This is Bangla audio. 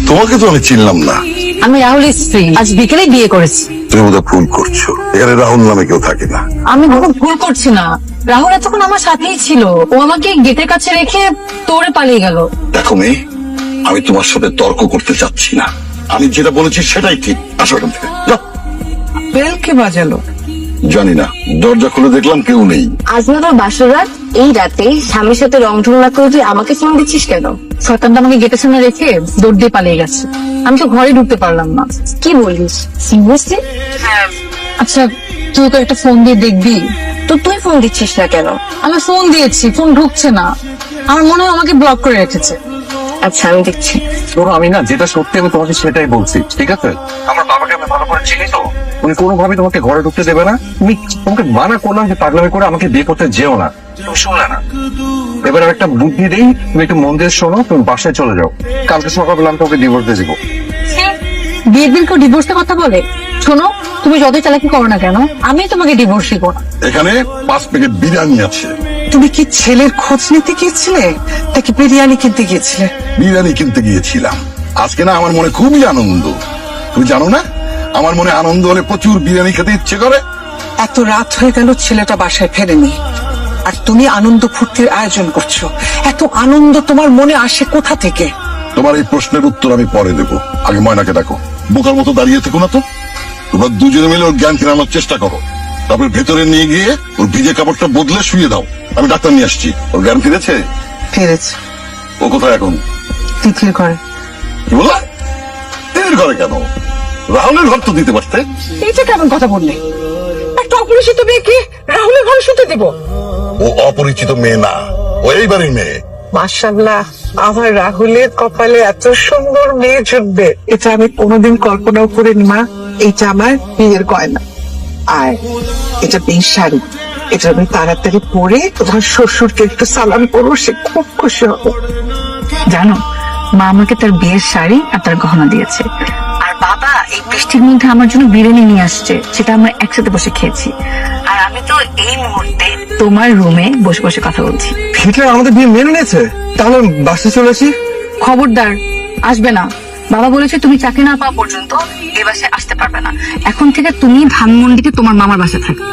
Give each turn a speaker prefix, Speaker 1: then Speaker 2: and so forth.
Speaker 1: তোমাকে তো আমি চিনলাম না।
Speaker 2: আমি রাহুলের স্ত্রী, আজ বিকেলে বিয়ে করেছি।
Speaker 1: তুমি বোধহয় ভুল করছো, এখানে রাহুল নামে কেউ থাকে না।
Speaker 2: আমি কোনো ভুল করছি না, রাহুল এতক্ষণ আমার সাথেই ছিল। ও আমাকে গেটের কাছে রেখে তোরে পালিয়ে গেল।
Speaker 1: দেখো মেয়ে, আমি তোমার সাথে তর্ক করতে চাচ্ছি না। আমি যেটা বলেছি সেটাই ঠিক। আসো এখান থেকে যাও।
Speaker 3: বেল কে বাজালো?
Speaker 1: জানি না, দরজা খুলে দেখলাম কেউ নেই।
Speaker 4: আজ না তোর বাসর রাত, এই রাতে স্বামীর সাথে রং ঢং না করে তুই আমাকে ফোন দিচ্ছিস কেন?
Speaker 2: শয়তানটা আমাকে গেটের সামনে রেখে দৌড় দিয়ে পালিয়ে গেছে। আমি তো ঘরে ঢুকতে পারলাম না।
Speaker 4: কি বলিস সিরিয়াসলি?
Speaker 2: আচ্ছা, তুই তো একটা ফোন দিয়ে দেখবি।
Speaker 4: তো তুই ফোন দিচ্ছিস না কেন?
Speaker 2: আমি ফোন দিয়েছি, ফোন ঢুকছে না। আমার মনে হয় আমাকে ব্লক করে রেখেছে।
Speaker 4: আচ্ছা আমি দেখছি।
Speaker 5: ধরো আমি না যেটা সত্যি আমি তোমাকে সেটাই বলছি, ঠিক আছে? আমার বাবাকে আমি ভালো করে চিনি তো, উনি কোনোভাবেই তোমাকে ঘরে ঢুকতে দেবে না। তুমি তোমাকে মানা করলাম যে পাগলামি করে আমাকে বিয়ে করতে যেও না, তুমি শুনলে না। এবার আমি একটা বুদ্ধি দিই, তুমি একটু মন দিয়ে শোনো, তুমি বাসায় চলে যাও। কালকে সকালবেলা আমি তোমাকে ডিভোর্স দিয়ে দেবো।
Speaker 2: বিয়ের দিন কেউ ডিভোর্সের কথা বলে? শোনো, তুমি যতই চালাকি করো না কেন, আমি তোমাকে ডিভোর্স দিব না।
Speaker 1: এখানে 5 প্যাকেট বিরিয়ানি আছে।
Speaker 3: তুমি কি ছেলের খোঁজ নিতে গিয়েছিলে নাকি বিরিয়ানি কিনতে গিয়েছিলে?
Speaker 1: বিরিয়ানি কিনতে গিয়েছিলাম। আজকে না আমার মনে খুবই আনন্দ। তুমি জানো না, আমার মনে আনন্দ হলে প্রচুর বিরিয়ানি খেতে ইচ্ছে করে।
Speaker 3: এত রাত হয়ে গেল, ছেলেটা বাসায় ফেরেনি, আর তুমি আনন্দ ফুর্তির আয়োজন করছো। এত আনন্দ তোমার মনে আসে কোথা থেকে?
Speaker 1: তোমার এই প্রশ্নের উত্তর আমি পরে দেবো। আগে ময়নাকে ডাকো। বোকার মতো দাঁড়িয়ে থেকো না তো। তোমরা দুজনে মিলে ওর জ্ঞান ফেরানোর চেষ্টা করো। তারপর ভেতরে নিয়ে গিয়ে ওর ভিজে কাপড়টা বদলে শুয়ে দাও। আমি ডাক্তার নিয়ে আসছি। ওর জ্ঞান ফিরেছে?
Speaker 3: ফেরেছে।
Speaker 1: ও কোথায় এখন?
Speaker 3: তিথির ঘরে।
Speaker 1: কি বললা? এর ঘরে কেন? রাহুলের ঘর তো দিতে পারতে।
Speaker 3: এইটা কেমন কথা বললে? একটা অপরিচিত মেয়েকে রাহুলের ঘরে শুতে দেব?
Speaker 1: ও অপরিচিত মেয়ে না, ও এই বাড়ির মেয়ে।
Speaker 3: মাশাআল্লাহ, আমার রাহুলের কপালে এত সুন্দর মেয়ে জুটবে, এটা আমি কোনোদিন কল্পনাও করিনি মা। এইটা আমার বিয়ের গয়না, আর এটা বিয়ের শাড়ি। এটা আমি তাড়াতাড়ি পরে তোমার শ্বশুরকে একটু সালাম করবো, সে খুব খুশি হবে।
Speaker 2: জানো, মা আমাকে তার বিয়ের শাড়ি আর তার গহনা দিয়েছে। আর বাবা এই বৃষ্টির মধ্যে আমার জন্য বিরিয়ানি নিয়ে আসছে, সেটা আমরা একসাথে বসে খেয়েছি। আর আমি তো এই মুহূর্তে তোমার রুমে বসে বসে কথা বলছি।
Speaker 5: হিটলার আমাদের বিয়ে মেনে নিয়েছে, তাহলে বাসে চলে আসি।
Speaker 2: খবরদার আসবে না। বাবা বলেছে তুমি চাকরি না পাওয়া পর্যন্ত এ বাসায় আসতে পারবে না। এখন থেকে তুমি ধানমন্ডিতে তোমার মামার বাসায় থাকবে।